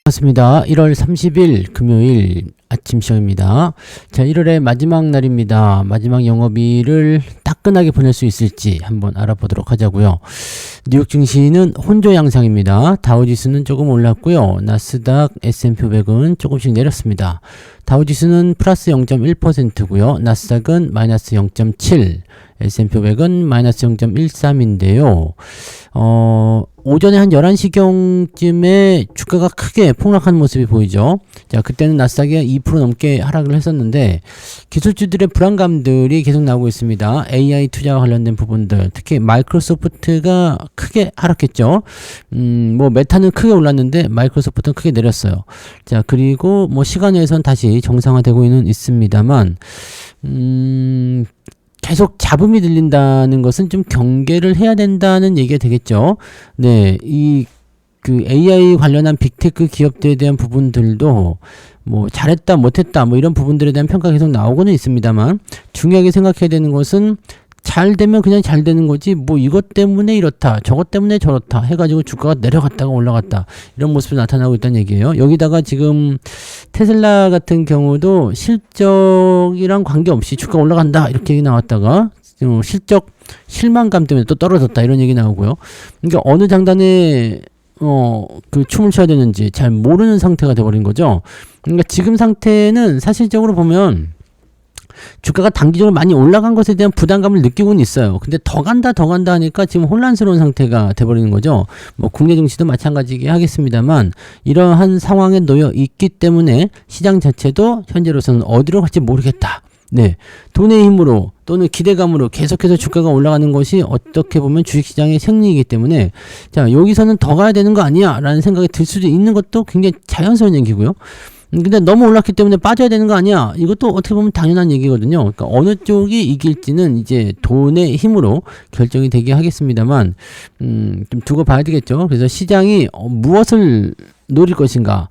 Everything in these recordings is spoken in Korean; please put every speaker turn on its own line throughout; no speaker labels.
반갑습니다. 1월 30일 금요일 아침 시험입니다. 자, 1월의 마지막 날입니다. 마지막 영업일을 따끈하게 보낼 수 있을지 한번 알아보도록 하자고요. 뉴욕 증시는 혼조 양상입니다. 다우지수는 조금 올랐고요. 나스닥, S&P 500은 조금씩 내렸습니다. 다우지수는 플러스 0.1%고요. 나스닥은 마이너스 0.7, S&P 500은 마이너스 0.13인데요. 오전에 한 11시경쯤에 주가가 크게 폭락하는 모습이 보이죠. 자, 그때는 나스닥이 2% 넘게 하락을 했었는데 기술주들의 불안감들이 계속 나오고 있습니다. AI 투자와 관련된 부분들, 특히 마이크로소프트가 크게 하락했죠. 뭐 메타는 크게 올랐는데 마이크로소프트는 크게 내렸어요. 자, 그리고 뭐 시간에선 다시 정상화되고는 있습니다만 계속 잡음이 들린다는 것은 좀 경계를 해야 된다는 얘기가 되겠죠. 네, 그 AI 관련한 빅테크 기업들에 대한 부분들도 뭐 잘했다 못했다 뭐 이런 부분들에 대한 평가가 계속 나오고는 있습니다만 중요하게 생각해야 되는 것은 잘 되면 그냥 잘 되는 거지 뭐 이것 때문에 이렇다 저것 때문에 저렇다 해가지고 주가가 내려갔다가 올라갔다 이런 모습이 나타나고 있다는 얘기예요. 여기다가 지금 테슬라 같은 경우도 실적이랑 관계없이 주가 올라간다 이렇게 얘기 나왔다가 실적 실망감 때문에 또 떨어졌다 이런 얘기 나오고요. 그러니까 어느 장단에 그 춤을 춰야 되는지 잘 모르는 상태가 돼버린 거죠. 그러니까 지금 상태는 사실적으로 보면 주가가 단기적으로 많이 올라간 것에 대한 부담감을 느끼고는 있어요. 근데 더 간다 하니까 지금 혼란스러운 상태가 돼버리는 거죠. 뭐 국내 증시도 마찬가지게 하겠습니다만 이러한 상황에 놓여 있기 때문에 시장 자체도 현재로서는 어디로 갈지 모르겠다. 네, 돈의 힘으로 또는 기대감으로 계속해서 주가가 올라가는 것이 어떻게 보면 주식시장의 생리이기 때문에 자, 여기서는 더 가야 되는 거 아니야 라는 생각이 들 수도 있는 것도 굉장히 자연스러운 얘기고요. 근데 너무 올랐기 때문에 빠져야 되는 거 아니야? 이것도 어떻게 보면 당연한 얘기거든요. 그러니까 어느 쪽이 이길지는 이제 돈의 힘으로 결정이 되게 하겠습니다만, 좀 두고 봐야 되겠죠. 그래서 시장이 무엇을 노릴 것인가,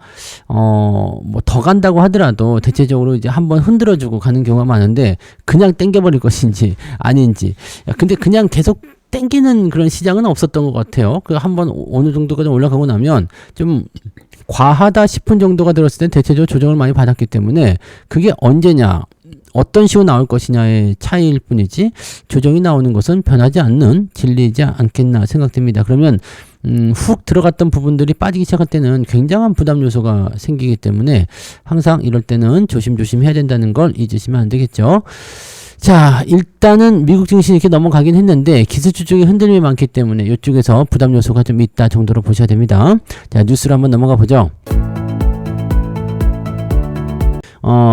뭐 더 간다고 하더라도 대체적으로 이제 한번 흔들어주고 가는 경우가 많은데, 그냥 땡겨버릴 것인지 아닌지. 근데 그냥 계속 땡기는 그런 시장은 없었던 것 같아요. 그 한번 어느 정도까지 올라가고 나면 좀 과하다 싶은 정도가 들었을 땐 대체적으로 조정을 많이 받았기 때문에 그게 언제냐 어떤 식으로 나올 것이냐의 차이일 뿐이지 조정이 나오는 것은 변하지 않는 진리이지 않겠나 생각됩니다. 그러면 훅 들어갔던 부분들이 빠지기 시작할 때는 굉장한 부담 요소가 생기기 때문에 항상 이럴 때는 조심조심 해야 된다는 걸 잊으시면 안 되겠죠. 자, 일단은 미국 증시 이렇게 넘어가긴 했는데 기술주 쪽에 흔들림이 많기 때문에 이쪽에서 부담 요소가 좀 있다 정도로 보셔야 됩니다. 자, 뉴스로 한번 넘어가 보죠.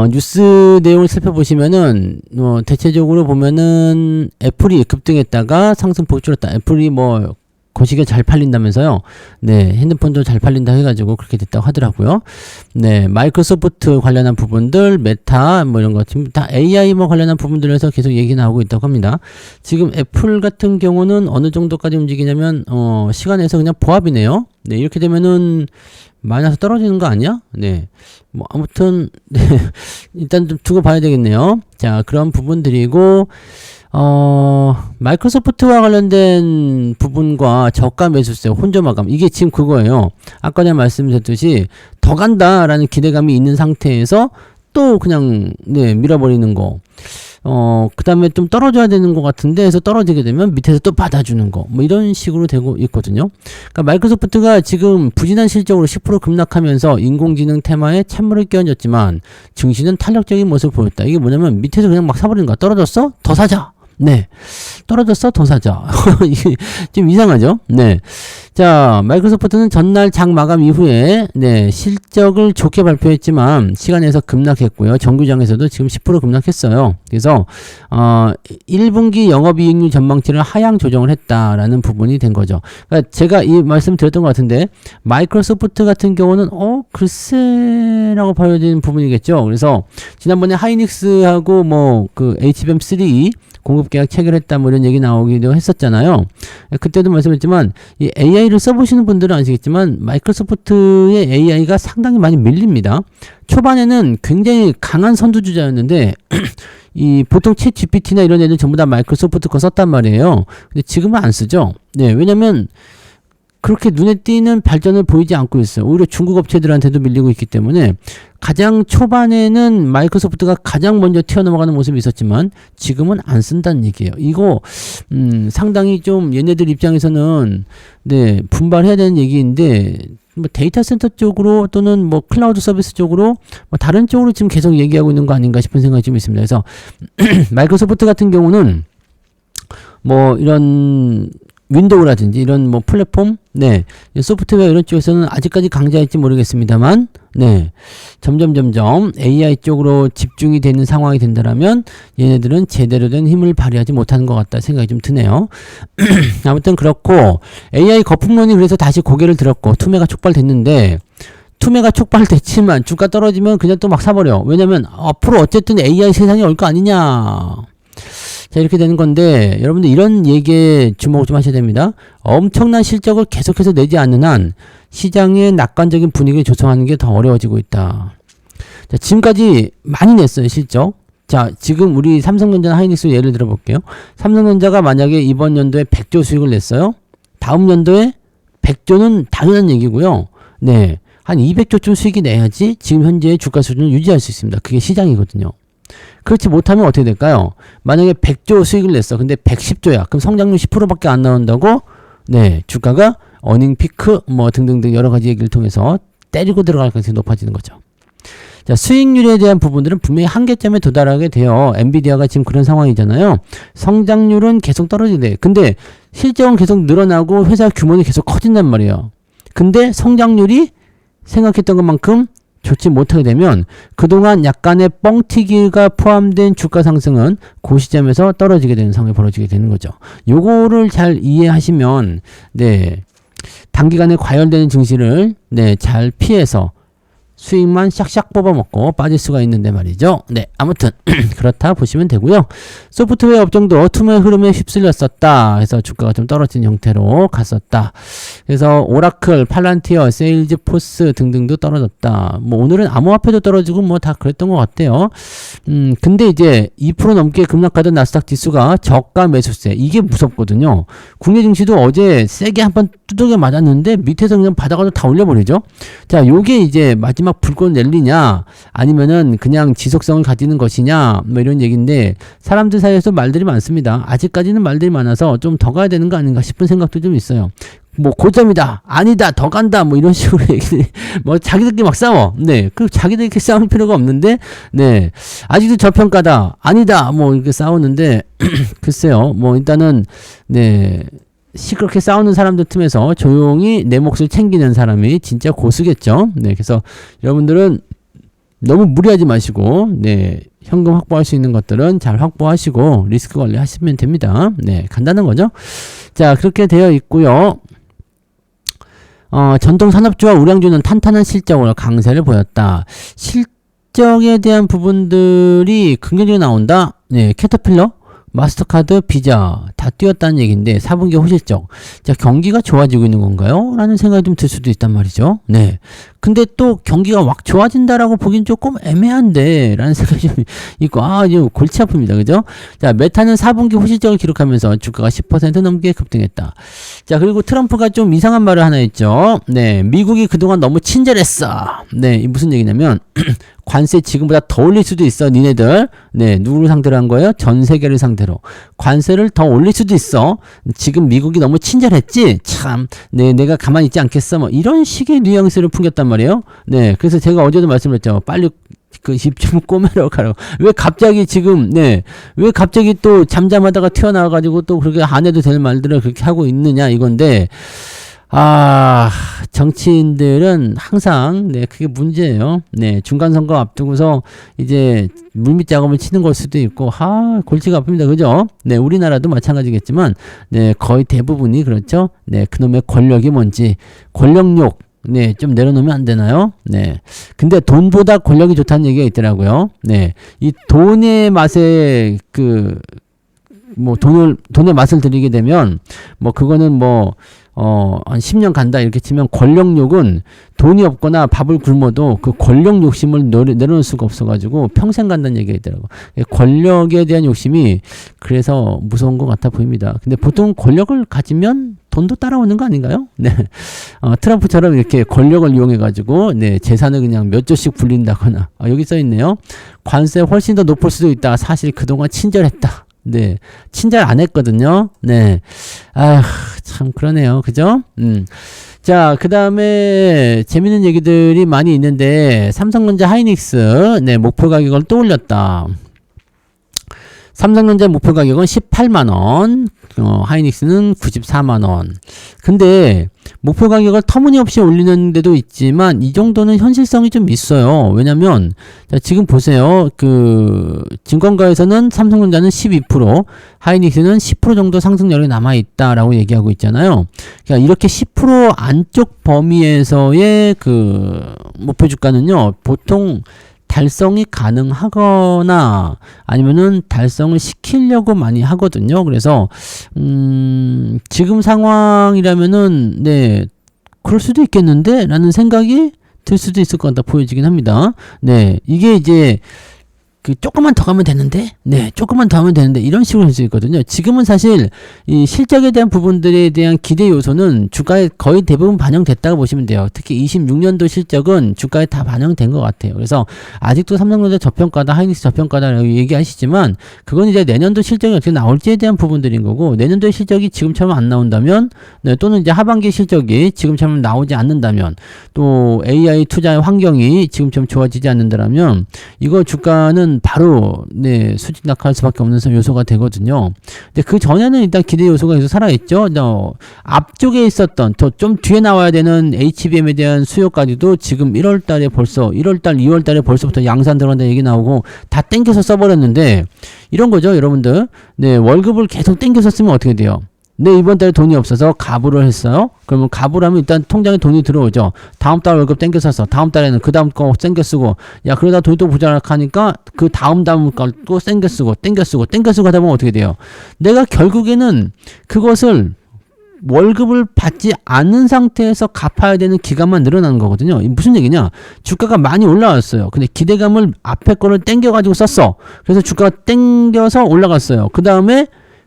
뉴스 내용을 살펴보시면은 대체적으로 보면은 애플이 급등했다가 상승폭 줄었다. 애플이 뭐 거시기가 잘 팔린다면서요. 네, 핸드폰도 잘 팔린다 해가지고 그렇게 됐다고 하더라고요. 네, 마이크로소프트 관련한 부분들, 메타 뭐 이런 것 지금 다 AI 뭐 관련한 부분들에서 계속 얘기 나오고 있다고 합니다. 지금 애플 같은 경우는 어느 정도까지 움직이냐면 시간에서 그냥 보합이네요. 네, 이렇게 되면은 마이너스 떨어지는 거 아니야? 네, 뭐 아무튼 네, 일단 좀 두고 봐야 되겠네요. 자, 그런 부분들이고. 마이크로소프트와 관련된 부분과 저가 매수세, 혼조 마감, 이게 지금 그거예요. 아까 전에 말씀드렸듯이 더 간다라는 기대감이 있는 상태에서 또 그냥 네, 밀어버리는 거. 그 다음에 좀 떨어져야 되는 것 같은데 해서 떨어지게 되면 밑에서 또 받아주는 거. 뭐 이런 식으로 되고 있거든요. 그러니까 마이크로소프트가 지금 부진한 실적으로 10% 급락하면서 인공지능 테마에 찬물을 끼얹었지만 증시는 탄력적인 모습을 보였다. 이게 뭐냐면 밑에서 그냥 막 사버리는 거야. 떨어졌어? 더 사자. 네. 떨어졌어? 더 사자. 이게 좀 이상하죠? 네. 자, 마이크로소프트는 전날 장 마감 이후에, 네, 실적을 좋게 발표했지만, 시간에서 급락했고요. 정규장에서도 지금 10% 급락했어요. 그래서, 1분기 영업이익률 전망치를 하향 조정을 했다라는 부분이 된 거죠. 그러니까 제가 이 말씀 드렸던 것 같은데, 마이크로소프트 같은 경우는, 글쎄라고 봐야 되는 부분이겠죠. 그래서, 지난번에 하이닉스하고 뭐, 그 HBM3 공급 계약 체결했다 뭐 이런 얘기 나오기도 했었잖아요. 그때도 말씀했지만 이 AI를 써보시는 분들은 아시겠지만 마이크로소프트의 AI가 상당히 많이 밀립니다. 초반에는 굉장히 강한 선두주자였는데 이 보통 챗 GPT나 이런 애들 전부 다 마이크로소프트 거 썼단 말이에요. 근데 지금은 안 쓰죠. 네, 왜냐면 그렇게 눈에 띄는 발전을 보이지 않고 있어요. 오히려 중국 업체들한테도 밀리고 있기 때문에 가장 초반에는 마이크로소프트가 가장 먼저 튀어나가는 모습이 있었지만 지금은 안 쓴다는 얘기예요. 이거 상당히 좀 얘네들 입장에서는 네, 분발해야 되는 얘기인데 뭐 데이터 센터 쪽으로 또는 뭐 클라우드 서비스 쪽으로 뭐 다른 쪽으로 지금 계속 얘기하고 있는 거 아닌가 싶은 생각이 좀 있습니다. 그래서 마이크로소프트 같은 경우는 뭐 이런 윈도우라든지 이런 뭐 플랫폼, 네, 소프트웨어 이런 쪽에서는 아직까지 강자일지 모르겠습니다만, 네, 점점 AI 쪽으로 집중이 되는 상황이 된다라면 얘네들은 제대로 된 힘을 발휘하지 못하는 것 같다 생각이 좀 드네요. 아무튼 그렇고 AI 거품론이 그래서 다시 고개를 들었고 투매가 촉발됐는데 투매가 촉발됐지만 주가 떨어지면 그냥 또 막 사버려. 왜냐면 앞으로 어쨌든 AI 세상이 올 거 아니냐. 자, 이렇게 되는 건데 여러분들 이런 얘기에 주목을 좀 하셔야 됩니다. 엄청난 실적을 계속해서 내지 않는 한 시장의 낙관적인 분위기를 조성하는 게 더 어려워지고 있다. 자, 지금까지 많이 냈어요, 실적. 자, 지금 우리 삼성전자나 하이닉스 예를 들어 볼게요. 삼성전자가 만약에 이번 연도에 100조 수익을 냈어요. 다음 연도에 100조는 당연한 얘기고요. 네, 한 200조쯤 수익이 내야지 지금 현재의 주가 수준을 유지할 수 있습니다. 그게 시장이거든요. 그렇지 못하면 어떻게 될까요? 만약에 100조 수익을 냈어. 근데 110조야. 그럼 성장률 10%밖에 안 나온다고? 네, 주가가 어닝 피크 뭐 등등등 여러 가지 얘기를 통해서 때리고 들어갈 가능성이 높아지는 거죠. 자, 수익률에 대한 부분들은 분명히 한계점에 도달하게 돼요. 엔비디아가 지금 그런 상황이잖아요. 성장률은 계속 떨어지게 돼. 근데 실적은 계속 늘어나고 회사 규모는 계속 커진단 말이에요. 근데 성장률이 생각했던 것만큼 좋지 못하게 되면 그동안 약간의 뻥튀기가 포함된 주가 상승은 그 시점에서 떨어지게 되는 상황이 벌어지게 되는 거죠. 요거를 잘 이해하시면 네, 단기간에 과열되는 증시를 네, 잘 피해서 수익만 샥샥 뽑아먹고 빠질 수가 있는데 말이죠. 네, 아무튼 그렇다 보시면 되고요. 소프트웨어 업종도 투매 흐름에 휩쓸렸었다. 그래서 주가가 좀 떨어진 형태로 갔었다. 그래서 오라클, 팔란티어, 세일즈포스 등등도 떨어졌다. 뭐 오늘은 암호화폐도 떨어지고 뭐 다 그랬던 것 같아요. 근데 이제 2% 넘게 급락하던 나스닥 지수가 저가 매수세, 이게 무섭거든요. 국내 증시도 어제 세게 한번 두들겨 맞았는데 밑에서 그냥 바닥으로 다 올려버리죠. 자, 요게 이제 마지막 불꽃 낼리냐 아니면은 그냥 지속성을 가지는 것이냐 뭐 이런 얘기인데 사람들 사이에서 말들이 많습니다. 아직까지는 말들이 많아서 좀 더 가야 되는 거 아닌가 싶은 생각도 좀 있어요. 뭐 고점이다, 아니다, 더 간다, 뭐 이런 식으로 얘기, 뭐 자기들끼리 막 싸워. 네, 그 자기들끼리 싸울 필요가 없는데, 네, 아직도 저평가다, 아니다, 뭐 이렇게 싸우는데 글쎄요, 뭐 일단은 네. 시끄럽게 싸우는 사람들 틈에서 조용히 내 몫을 챙기는 사람이 진짜 고수겠죠. 네, 그래서 여러분들은 너무 무리하지 마시고, 네, 현금 확보할 수 있는 것들은 잘 확보하시고 리스크 관리 하시면 됩니다. 네, 간단한 거죠. 자, 그렇게 되어 있고요. 전통 산업주와 우량주는 탄탄한 실적으로 강세를 보였다. 실적에 대한 부분들이 긍정적으로 나온다. 네, 캐터필러, 마스터카드, 비자 다 뛰었다는 얘기인데 4분기 호실적. 자, 경기가 좋아지고 있는 건가요? 라는 생각이 좀 들 수도 있단 말이죠. 네. 근데 또 경기가 막 좋아진다라고 보긴 조금 애매한데 라는 생각이 좀 있고, 이거 골치 아픕니다. 그죠? 자, 메타는 4분기 호실적을 기록하면서 주가가 10% 넘게 급등했다. 자, 그리고 트럼프가 좀 이상한 말을 하나 했죠. 네, 미국이 그동안 너무 친절했어. 네, 이 무슨 얘기냐면 관세 지금보다 더 올릴 수도 있어, 니네들. 네, 누구를 상대로 한 거예요? 전 세계를 상대로. 관세를 더 올릴 수도 있어. 지금 미국이 너무 친절했지? 참, 네, 내가 가만히 있지 않겠어. 뭐, 이런 식의 뉘앙스를 풍겼단 말이에요. 네, 그래서 제가 어제도 말씀드렸죠. 빨리 그 입 좀 꼬매러 가라고. 왜 갑자기 지금, 네, 왜 갑자기 또 잠잠하다가 튀어나와가지고 또 그렇게 안 해도 될 말들을 그렇게 하고 있느냐, 이건데, 정치인들은 항상, 네, 그게 문제예요. 네, 중간선거 앞두고서 이제 물밑 작업을 치는 걸 수도 있고, 골치가 아픕니다. 그죠? 네, 우리나라도 마찬가지겠지만, 네, 거의 대부분이 그렇죠. 네, 그놈의 권력이 뭔지, 권력욕, 네, 좀 내려놓으면 안 되나요? 네. 근데 돈보다 권력이 좋다는 얘기가 있더라고요. 네. 이 돈의 맛에 돈의 맛을 들이게 되면, 그거는 한 10년 간다 이렇게 치면 권력욕은 돈이 없거나 밥을 굶어도 그 권력 욕심을 내려놓을 수가 없어가지고 평생 간다는 얘기가 있더라고. 권력에 대한 욕심이 그래서 무서운 것 같아 보입니다. 근데 보통 권력을 가지면 돈도 따라오는 거 아닌가요? 네. 트럼프처럼 이렇게 권력을 이용해가지고, 네, 재산을 그냥 몇 조씩 불린다거나. 여기 써있네요. 관세 훨씬 더 높을 수도 있다. 사실 그동안 친절했다. 네. 친절 안 했거든요. 네. 참, 그러네요. 그죠? 자, 그 다음에 재밌는 얘기들이 많이 있는데, 삼성전자 하이닉스, 네, 목표 가격을 또 올렸다. 삼성전자 목표 가격은 18만원, 하이닉스는 94만원. 근데 목표 가격을 터무니없이 올리는 데도 있지만 이 정도는 현실성이 좀 있어요. 왜냐면 자, 지금 보세요. 그 증권가에서는 삼성전자는 12%, 하이닉스는 10% 정도 상승률이 남아있다라고 얘기하고 있잖아요. 그러니까 이렇게 10% 안쪽 범위에서의 그 목표 주가는요, 보통 달성이 가능하거나 아니면은 달성을 시키려고 많이 하거든요. 그래서 지금 상황이라면은 네, 그럴 수도 있겠는데 라는 생각이 들 수도 있을 것 같다 보여지긴 합니다. 네, 이게 이제 그 조금만 더 가면 되는데, 네, 조금만 더 하면 되는데 이런 식으로 할 수 있거든요. 지금은 사실 이 실적에 대한 부분들에 대한 기대 요소는 주가에 거의 대부분 반영됐다고 보시면 돼요. 특히 26년도 실적은 주가에 다 반영된 것 같아요. 그래서 아직도 삼성전자 저평가다, 하이닉스 저평가다라고 얘기하시지만 그건 이제 내년도 실적이 어떻게 나올지에 대한 부분들인 거고, 내년도의 실적이 지금처럼 안 나온다면, 네, 또는 이제 하반기 실적이 지금처럼 나오지 않는다면, 또 AI 투자의 환경이 지금처럼 좋아지지 않는다면 이거 주가는 바로 네, 수직 낙하할 수밖에 없는 요소가 되거든요. 근데 그 전에는 일단 기대 요소가 계속 살아있죠. 앞쪽에 있었던 더 좀 뒤에 나와야 되는 HBM에 대한 수요까지도 지금 1월달에 벌써 1월달, 2월달에 벌써부터 양산 들어간다 얘기 나오고 다 땡겨서 써버렸는데 이런 거죠, 여러분들. 네, 월급을 계속 땡겨서 쓰면 어떻게 돼요? 네, 이번 달에 돈이 없어서 가부를 했어요. 그러면 가부를 하면 일단 통장에 돈이 들어오죠. 다음 달 월급 땡겨 썼어. 다음 달에는 그 다음 거 땡겨 쓰고, 야, 그러다 돈이 또 모자라니까 그 다음 거 또 땡겨 쓰고 하다 보면 어떻게 돼요? 내가 결국에는 그것을 월급을 받지 않는 상태에서 갚아야 되는 기간만 늘어나는 거거든요. 무슨 얘기냐? 주가가 많이 올라왔어요. 근데 기대감을 앞에 거를 땡겨가지고 썼어. 그래서 주가가 땡겨서 올라갔어요. 그 다음에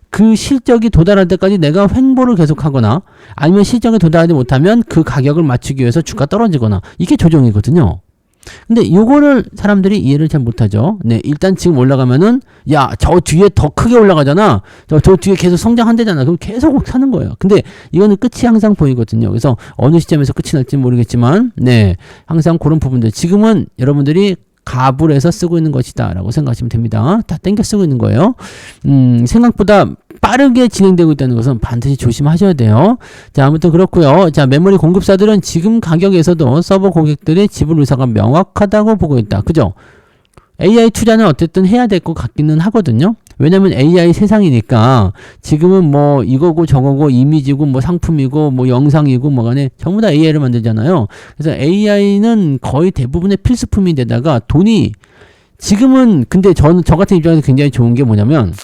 그 실적이 도달할 때까지 내가 횡보를 계속하거나 아니면 실적에 도달하지 못하면 그 가격을 맞추기 위해서 주가 떨어지거나 이게 조정이거든요. 근데 요거를 사람들이 이해를 잘 못하죠. 네, 일단 지금 올라가면은 야, 저 뒤에 더 크게 올라가잖아. 저 뒤에 계속 성장한대잖아. 그럼 계속 사는 거예요. 근데 이거는 끝이 항상 보이거든요. 그래서 어느 시점에서 끝이 날지 모르겠지만 네, 항상 그런 부분들 지금은 여러분들이 가불 해서 쓰고 있는 것이다 라고 생각하시면 됩니다. 다 땡겨 쓰고 있는 거예요. 생각보다 빠르게 진행되고 있다는 것은 반드시 조심하셔야 돼요. 자, 아무튼 그렇고요. 자, 메모리 공급사들은 지금 가격에서도 서버 고객들의 지불 의사가 명확하다고 보고 있다. 그죠? AI 투자는 어쨌든 해야 될 것 같기는 하거든요. 왜냐면 AI 세상이니까 지금은 뭐 이거고 저거고 이미지고 뭐 상품이고 뭐 영상이고 뭐 간에 전부 다 AI를 만들잖아요. 그래서 AI는 거의 대부분의 필수품인데다가 돈이 지금은 근데 저 같은 입장에서 굉장히 좋은 게 뭐냐면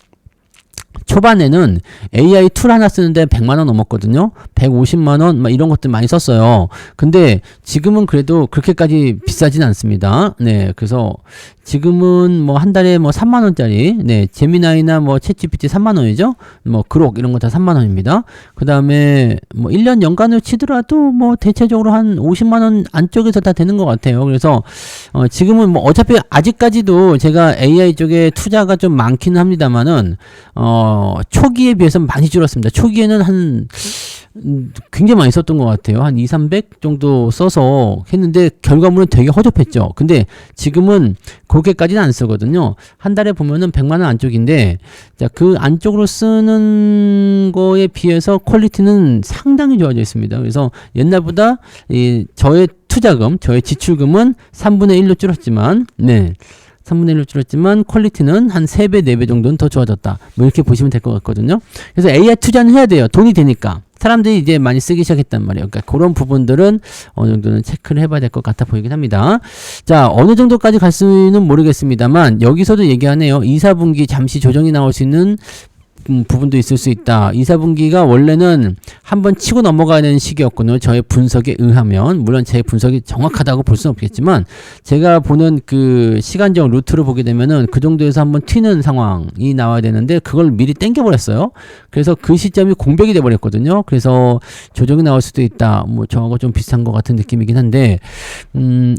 초반에는 AI 툴 하나 쓰는데 100만원 넘었거든요. 150만원 막 이런 것들 많이 썼어요. 근데 지금은 그래도 그렇게까지 비싸진 않습니다. 네, 그래서 지금은 뭐 한 달에 뭐 3만원짜리, 네, 제미나이나 뭐 챗GPT 3만원이죠. 뭐 그록 이런 거 다 3만원입니다. 그 다음에 뭐 1년 연간으로 치더라도 뭐 대체적으로 한 50만원 안쪽에서 다 되는 것 같아요. 그래서 지금은 뭐 어차피 아직까지도 제가 AI 쪽에 투자가 좀 많기는 합니다만은 초기에 비해서는 많이 줄었습니다. 초기에는 한 굉장히 많이 썼던 것 같아요. 한 200-300 정도 써서 했는데 결과물은 되게 허접했죠. 근데 지금은 그렇게까지는 안 쓰거든요. 한 달에 보면은 100만원 안쪽인데 자, 그 안쪽으로 쓰는 거에 비해서 퀄리티는 상당히 좋아져 있습니다. 그래서 옛날보다 저의 투자금, 저의 지출금은 3분의 1로 줄었지만 네, 3분의 1로 줄었지만 퀄리티는 한 3배, 4배 정도는 더 좋아졌다. 뭐 이렇게 보시면 될 것 같거든요. 그래서 AI 투자는 해야 돼요. 돈이 되니까. 사람들이 이제 많이 쓰기 시작했단 말이에요. 그러니까 그런 부분들은 어느 정도는 체크를 해봐야 될 것 같아 보이긴 합니다. 자, 어느 정도까지 갈 수는 모르겠습니다만 여기서도 얘기하네요. 2, 4분기 잠시 조정이 나올 수 있는 부분도 있을 수 있다. 2, 4분기가 원래는 한번 치고 넘어가야 되는 시기였거든요. 저의 분석에 의하면. 물론 제 분석이 정확하다고 볼 수는 없겠지만 제가 보는 그 시간적 루트를 보게 되면은 그 정도에서 한번 튀는 상황이 나와야 되는데 그걸 미리 땡겨버렸어요. 그래서 그 시점이 공백이 돼버렸거든요. 그래서 조정이 나올 수도 있다. 뭐 저하고 좀 비슷한 것 같은 느낌이긴 한데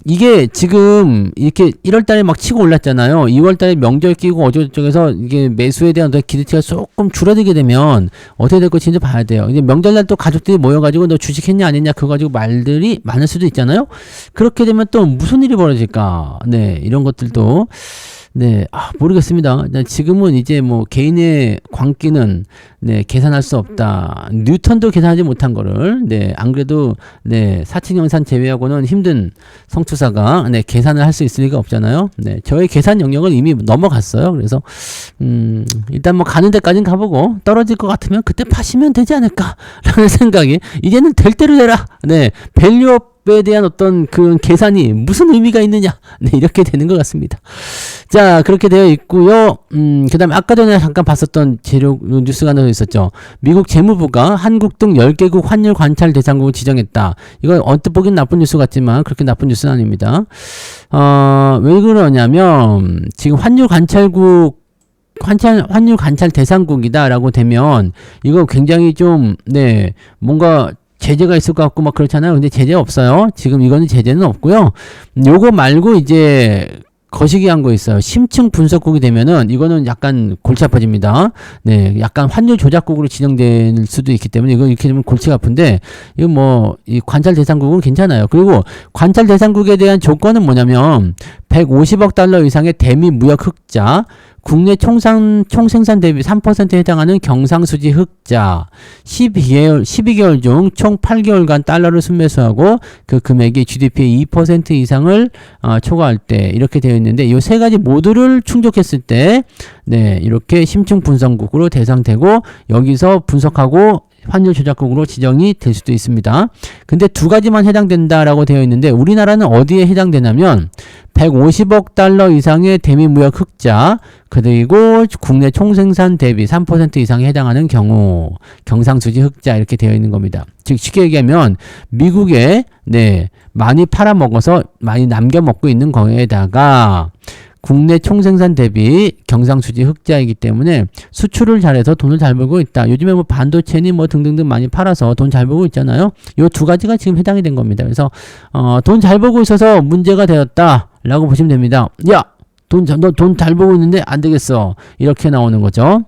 이게 지금 이렇게 1월달에 막 치고 올랐잖아요. 2월달에 명절 끼고 어쩌고저쩌고해서 이게 매수에 대한 기대치가 조금 줄어들게 되면 어떻게 될 것인지 봐야 돼요. 이제 명절날 또 가족들이 모여가지고 너 주식했냐 안 했냐 그거 가지고 말들이 많을 수도 있잖아요. 그렇게 되면 또 무슨 일이 벌어질까? 네, 이런 것들도 네, 모르겠습니다. 지금은 이제 뭐 개인의 광기는 네, 계산할 수 없다. 뉴턴도 계산하지 못한 거를 네, 안 그래도 네, 사칙연산 제외하고는 힘든 성투사가 네, 계산을 할 수 있을 리가 없잖아요. 네, 저의 계산 영역은 이미 넘어갔어요. 그래서 일단 뭐 가는 데까지는 가보고 떨어질 것 같으면 그때 파시면 되지 않을까라는 생각이 이제는 될 대로 되라. 네, 밸류업에 대한 어떤 그 계산이 무슨 의미가 있느냐. 네, 이렇게 되는 것 같습니다. 자, 그렇게 되어 있고요. 그 다음에 아까 전에 잠깐 봤었던 재료 뉴스가 하나 있었죠. 미국 재무부가 한국 등 10개국 환율 관찰 대상국을 지정했다. 이거 언뜻 보기엔 나쁜 뉴스 같지만 그렇게 나쁜 뉴스는 아닙니다. 왜 그러냐면 지금 환율 관찰 대상국이다라고 되면 이거 굉장히 좀 네, 뭔가 제재가 있을 것 같고 막 그렇잖아요. 근데 제재 없어요. 지금 이거는 제재는 없고요. 요거 말고 이제 거시기한 거 있어요. 심층 분석국이 되면은 이거는 약간 골치 아파집니다. 네, 약간 환율 조작국으로 지정될 수도 있기 때문에 이거 이렇게 되면 골치가 아픈데 이거 뭐 이 관찰 대상국은 괜찮아요. 그리고 관찰 대상국에 대한 조건은 뭐냐면 150억 달러 이상의 대미 무역 흑자, 국내 총생산 대비 3%에 해당하는 경상수지 흑자, 12개월 중 총 8개월간 달러를 순매수하고 그 금액이 GDP의 2% 이상을 초과할 때 이렇게 되어 있는데 이 세 가지 모두를 충족했을 때 네, 이렇게 심층 분석국으로 대상되고 여기서 분석하고 환율 조작국으로 지정이 될 수도 있습니다. 근데 두 가지만 해당된다라고 되어 있는데 우리나라는 어디에 해당되냐면 150억 달러 이상의 대미 무역 흑자 그리고 국내 총생산 대비 3% 이상에 해당하는 경우 경상수지 흑자 이렇게 되어 있는 겁니다. 즉 쉽게 얘기하면 미국에 네, 많이 팔아먹어서 많이 남겨먹고 있는 거에다가 국내 총생산 대비 경상수지 흑자이기 때문에 수출을 잘해서 돈을 잘 벌고 있다. 요즘에 뭐 반도체니 뭐 등등등 많이 팔아서 돈 잘 벌고 있잖아요. 요 두 가지가 지금 해당이 된 겁니다. 그래서 돈 잘 벌고 있어서 문제가 되었다라고 보시면 됩니다. 야, 너 돈 잘 벌고 있는데 안 되겠어. 이렇게 나오는 거죠.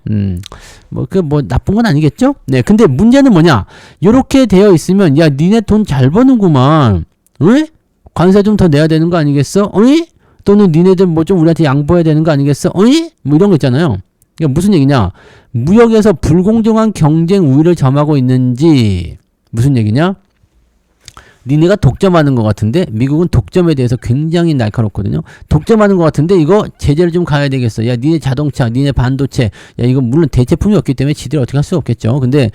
뭐 나쁜 건 아니겠죠? 네, 근데 문제는 뭐냐? 요렇게 되어 있으면 야, 니네 돈 잘 버는구만. 왜? 관세 좀 더 내야 되는 거 아니겠어? 어이? 또는 니네들 뭐 좀 우리한테 양보해야 되는 거 아니겠어? 어이? 뭐 이런 거 있잖아요. 그러니까 무슨 얘기냐? 무역에서 불공정한 경쟁 우위를 점하고 있는지 무슨 얘기냐? 니네가 독점하는 것 같은데 미국은 독점에 대해서 굉장히 날카롭거든요. 독점하는 것 같은데 이거 제재를 좀 가야 되겠어. 야, 니네 자동차, 니네 반도체, 야 이거 물론 대체품이 없기 때문에 지들이 어떻게 할 수 없겠죠. 근데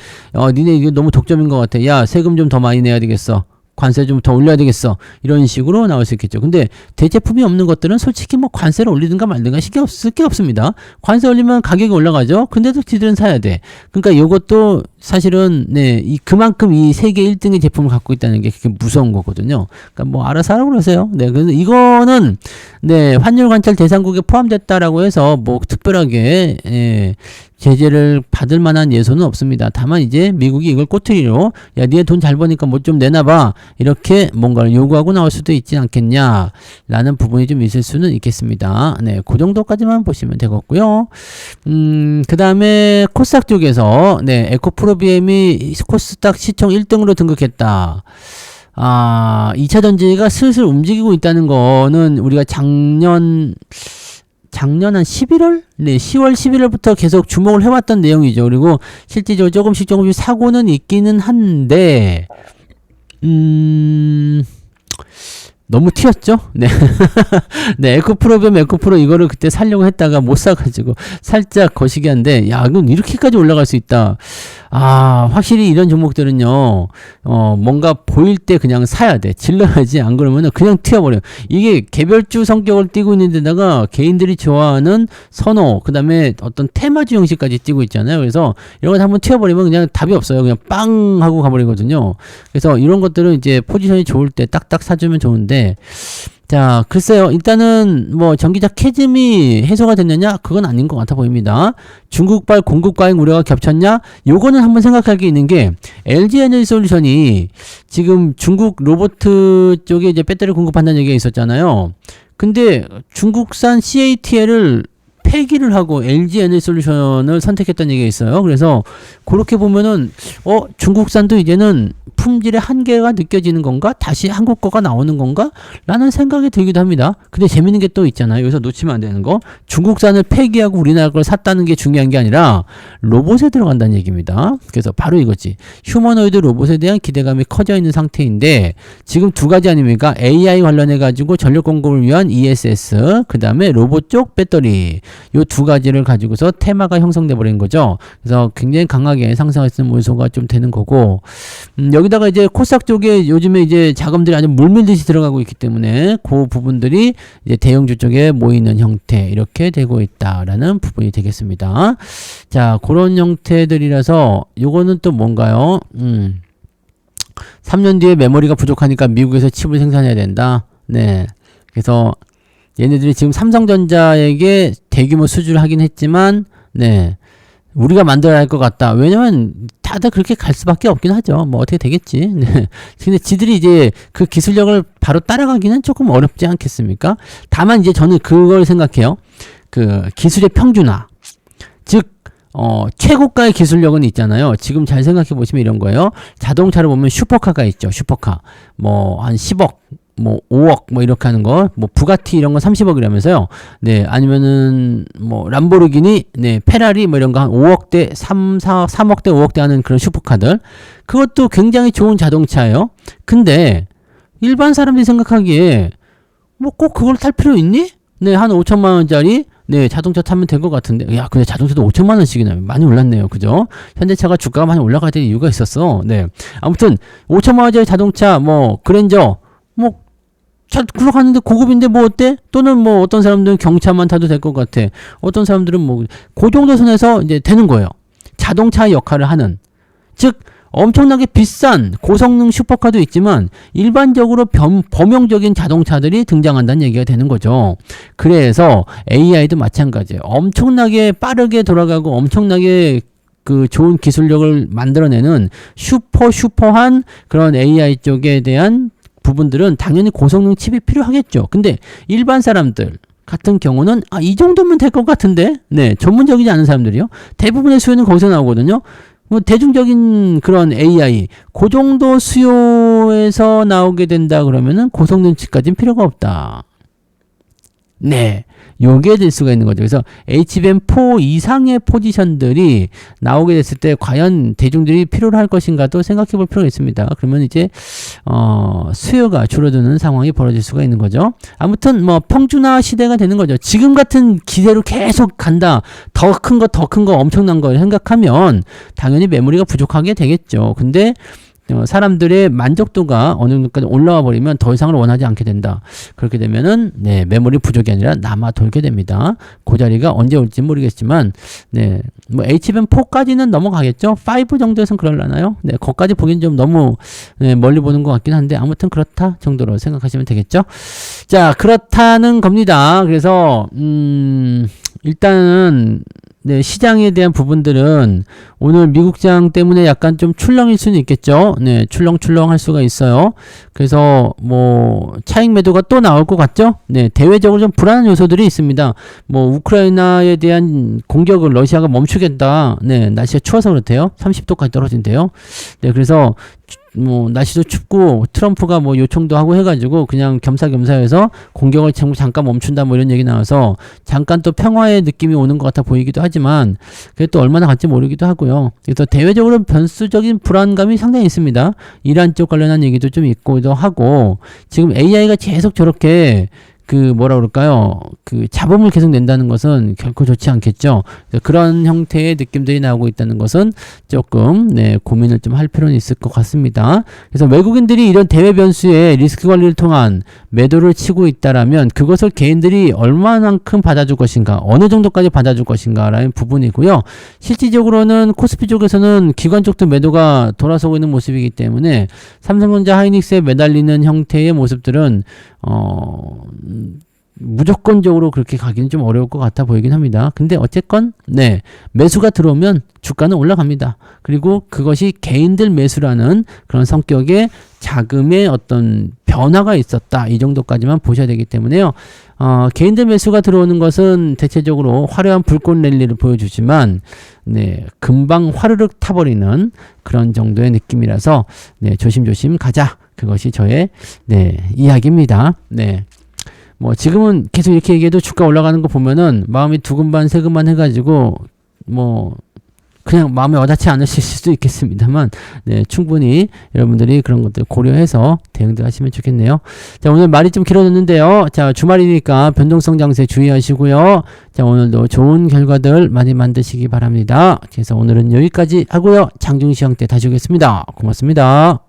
니네 이거 너무 독점인 것 같아. 야, 세금 좀 더 많이 내야 되겠어. 관세 좀 더 올려야 되겠어. 이런 식으로 나올 수 있겠죠. 근데 대체품이 없는 것들은 솔직히 뭐 관세를 올리든가 말든가 신경 쓸 게 없습니다. 관세 올리면 가격이 올라가죠. 근데도 지들은 사야 돼. 그러니까 이것도 사실은 네, 그만큼 이 세계 1등의 제품을 갖고 있다는 게 그게 무서운 거거든요. 그러니까 뭐 알아서 하라고 그러세요. 네, 그래서 이거는 네, 환율 관찰 대상국에 포함됐다라고 해서 뭐 특별하게 제재를 받을 만한 예소는 없습니다. 다만 이제 미국이 이걸 꼬투리로 야, 니네 돈 잘 버니까 뭐 좀 내놔봐. 이렇게 뭔가를 요구하고 나올 수도 있지 않겠냐 라는 부분이 좀 있을 수는 있겠습니다. 네, 그 정도까지만 보시면 되겠고요. 그 다음에 코스닥 쪽에서 네, 에코프로비엠이 코스닥 시총 1등으로 등극했다. 2차 전지가 슬슬 움직이고 있다는 거는 우리가 작년 한 11월? 네, 10월, 11월부터 계속 주목을 해왔던 내용이죠. 그리고 실질적으로 조금씩 사고는 있기는 한데, 너무 튀었죠? 네. 네, 에코프로면 에코프로 이거를 그때 살려고 했다가 못 사가지고 살짝 거시기한데, 야, 이건 이렇게까지 올라갈 수 있다. 아, 확실히 이런 종목들은요, 뭔가 보일 때 그냥 사야 돼. 질러야지. 안 그러면은 그냥 튀어버려. 이게 개별주 성격을 띠고 있는 데다가 개인들이 좋아하는 선호, 그 다음에 어떤 테마주 형식까지 띠고 있잖아요. 그래서 이런 거 한번 튀어버리면 그냥 답이 없어요. 그냥 빵 하고 가버리거든요. 그래서 이런 것들은 이제 포지션이 좋을 때 딱딱 사주면 좋은데, 자, 글쎄요. 일단은 뭐 전기차 캐즘이 해소가 됐느냐? 그건 아닌 것 같아 보입니다. 중국발 공급 과잉 우려가 겹쳤냐? 요거는 한번 생각할 게 있는 게 LG 에너지 솔루션이 지금 중국 로봇 쪽에 이제 배터리 공급한다는 얘기가 있었잖아요. 근데 중국산 CATL을 폐기를 하고 LG 에너지 솔루션을 선택했다는 얘기가 있어요. 그래서 그렇게 보면은 중국산도 이제는 품질의 한계가 느껴지는 건가? 다시 한국 거가 나오는 건가? 라는 생각이 들기도 합니다. 근데 재밌는 게 또 있잖아요. 여기서 놓치면 안 되는 거. 중국산을 폐기하고 우리나라 걸 샀다는 게 중요한 게 아니라 로봇에 들어간다는 얘기입니다. 그래서 바로 이거지. 휴머노이드 로봇에 대한 기대감이 커져 있는 상태인데 지금 두 가지 아닙니까? AI 관련해 가지고 전력 공급을 위한 ESS, 그 다음에 로봇 쪽 배터리, 요 두 가지를 가지고서 테마가 형성돼 버린 거죠. 그래서 굉장히 강하게 상승할 수 있는 요소가 좀 되는 거고, 여기다가 이제 코스닥 쪽에 요즘에 이제 자금들이 아주 물밀듯이 들어가고 있기 때문에 그 부분들이 이제 대형주 쪽에 모이는 형태 이렇게 되고 있다라는 부분이 되겠습니다. 자, 그런 형태들이라서 요거는 또 뭔가요? 3년 뒤에 메모리가 부족하니까 미국에서 칩을 생산해야 된다. 네. 그래서 얘네들이 지금 삼성전자에게 대규모 수주를 하긴 했지만, 네. 우리가 만들어야 할 것 같다. 왜냐면 다들 그렇게 갈 수밖에 없긴 하죠. 뭐 어떻게 되겠지. 네. 근데 지들이 이제 그 기술력을 바로 따라가기는 조금 어렵지 않겠습니까? 다만 이제 저는 그걸 생각해요. 그 기술의 평준화. 즉 최고가의 기술력은 있잖아요. 지금 잘 생각해 보시면 이런 거예요. 자동차를 보면 슈퍼카가 있죠. 슈퍼카. 뭐 한 10억, 뭐 5억 뭐 이렇게 하는 거, 뭐 부가티 이런 거 30억이라면서요. 네, 아니면은 뭐 람보르기니, 네, 페라리 뭐 이런 거 한 5억대, 3억대, 5억대 하는 그런 슈퍼카들. 그것도 굉장히 좋은 자동차예요. 근데 일반 사람들이 생각하기에 뭐 꼭 그걸 탈 필요 있니? 네, 한 5천만 원짜리 네, 자동차 타면 될 것 같은데. 야, 근데 자동차도 5천만 원씩이나 많이 올랐네요. 그죠? 현대차가 주가가 많이 올라가야 될 이유가 있었어. 네. 아무튼 5천만 원짜리 자동차 뭐 그랜저 뭐 잘 굴러가는데 고급인데 뭐 어때? 또는 뭐 어떤 사람들은 경차만 타도 될 것 같아. 어떤 사람들은 뭐 그 정도 선에서 이제 되는 거예요. 자동차 역할을 하는. 즉 엄청나게 비싼 고성능 슈퍼카도 있지만 일반적으로 범용적인 자동차들이 등장한다는 얘기가 되는 거죠. 그래서 AI도 마찬가지예요. 엄청나게 빠르게 돌아가고 엄청나게 그 좋은 기술력을 만들어내는 슈퍼한 그런 AI 쪽에 대한 부분들은 당연히 고성능 칩이 필요하겠죠. 근데 일반 사람들 같은 경우는 이 정도면 될 것 같은데, 네, 전문적이지 않은 사람들이요. 대부분의 수요는 거기서 나오거든요. 뭐 대중적인 그런 AI 그 정도 수요에서 나오게 된다 그러면은 고성능 칩까지는 필요가 없다. 네, 요게 될 수가 있는 거죠. 그래서 HBM4 이상의 포지션들이 나오게 됐을 때 과연 대중들이 필요로 할 것인가도 생각해 볼 필요가 있습니다. 그러면 이제 수요가 줄어드는 상황이 벌어질 수가 있는 거죠. 아무튼 뭐 평준화 시대가 되는 거죠. 지금 같은 기대로 계속 간다. 더 큰 거 엄청난 걸 생각하면 당연히 메모리가 부족하게 되겠죠. 근데 사람들의 만족도가 어느 정도까지 올라와 버리면 더 이상을 원하지 않게 된다. 그렇게 되면은 네, 메모리 부족이 아니라 남아 돌게 됩니다. 그 자리가 언제 올지 모르겠지만 네, 뭐 HBM4까지는 넘어가겠죠. 5 정도에선 그럴라나요? 네, 거기까지 보기엔 좀 너무 네, 멀리 보는 것 같긴 한데 아무튼 그렇다 정도로 생각하시면 되겠죠. 자, 그렇다는 겁니다. 그래서 일단은 네, 시장에 대한 부분들은 오늘 미국장 때문에 약간 좀 출렁일 수는 있겠죠. 네, 출렁출렁 할 수가 있어요. 그래서 뭐 차익 매도가 또 나올 것 같죠. 네, 대외적으로 좀 불안한 요소들이 있습니다. 뭐 우크라이나에 대한 공격을 러시아가 멈추겠다. 네, 날씨가 추워서 그렇대요. 30도까지 떨어진대요. 네, 그래서 뭐 날씨도 춥고 트럼프가 뭐 요청도 하고 해가지고 그냥 겸사겸사해서 공격을 잠깐 멈춘다 뭐 이런 얘기 나와서 잠깐 또 평화의 느낌이 오는 것 같아 보이기도 하지만 그게 또 얼마나 갈지 모르기도 하고요. 그래서 대외적으로 변수적인 불안감이 상당히 있습니다. 이란 쪽 관련한 얘기도 좀 있고도 하고 지금 AI가 계속 저렇게 그 뭐라 그럴까요? 그 잡음을 계속 낸다는 것은 결코 좋지 않겠죠. 그런 형태의 느낌들이 나오고 있다는 것은 조금 고민을 좀 할 필요는 있을 것 같습니다. 그래서 외국인들이 이런 대외 변수에 리스크 관리를 통한 매도를 치고 있다라면 그것을 개인들이 얼마만큼 받아줄 것인가, 어느 정도까지 받아줄 것인가라는 부분이고요. 실질적으로는 코스피 쪽에서는 기관 쪽도 매도가 돌아서고 있는 모습이기 때문에 삼성전자 하이닉스에 매달리는 형태의 모습들은 무조건적으로 그렇게 가기는 좀 어려울 것 같아 보이긴 합니다. 근데 어쨌건 매수가 들어오면 주가는 올라갑니다. 그리고 그것이 개인들 매수라는 그런 성격의 자금의 어떤 변화가 있었다, 이 정도까지만 보셔야 되기 때문에요. 개인들 매수가 들어오는 것은 대체적으로 화려한 불꽃 랠리를 보여주지만 금방 화르륵 타버리는 그런 정도의 느낌이라서 조심조심 가자, 그것이 저의 이야기입니다. 뭐 지금은 계속 이렇게 얘기해도 주가 올라가는 거 보면은 마음이 두근반 세근반 해가지고 뭐 그냥 마음에 와닿지 않으실 수도 있겠습니다만 충분히 여러분들이 그런 것들 고려해서 대응들 하시면 좋겠네요. 자, 오늘 말이 좀 길어졌는데요. 자, 주말이니까 변동성 장세 주의하시고요. 자, 오늘도 좋은 결과들 많이 만드시기 바랍니다. 그래서 오늘은 여기까지 하고요. 장중시황 때 다시 오겠습니다. 고맙습니다.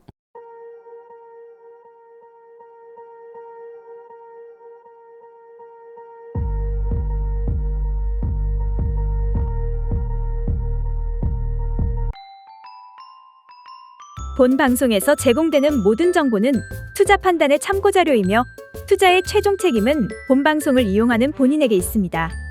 본 방송에서 제공되는 모든 정보는 투자 판단의 참고 자료이며 투자의 최종 책임은 본 방송을 이용하는 본인에게 있습니다.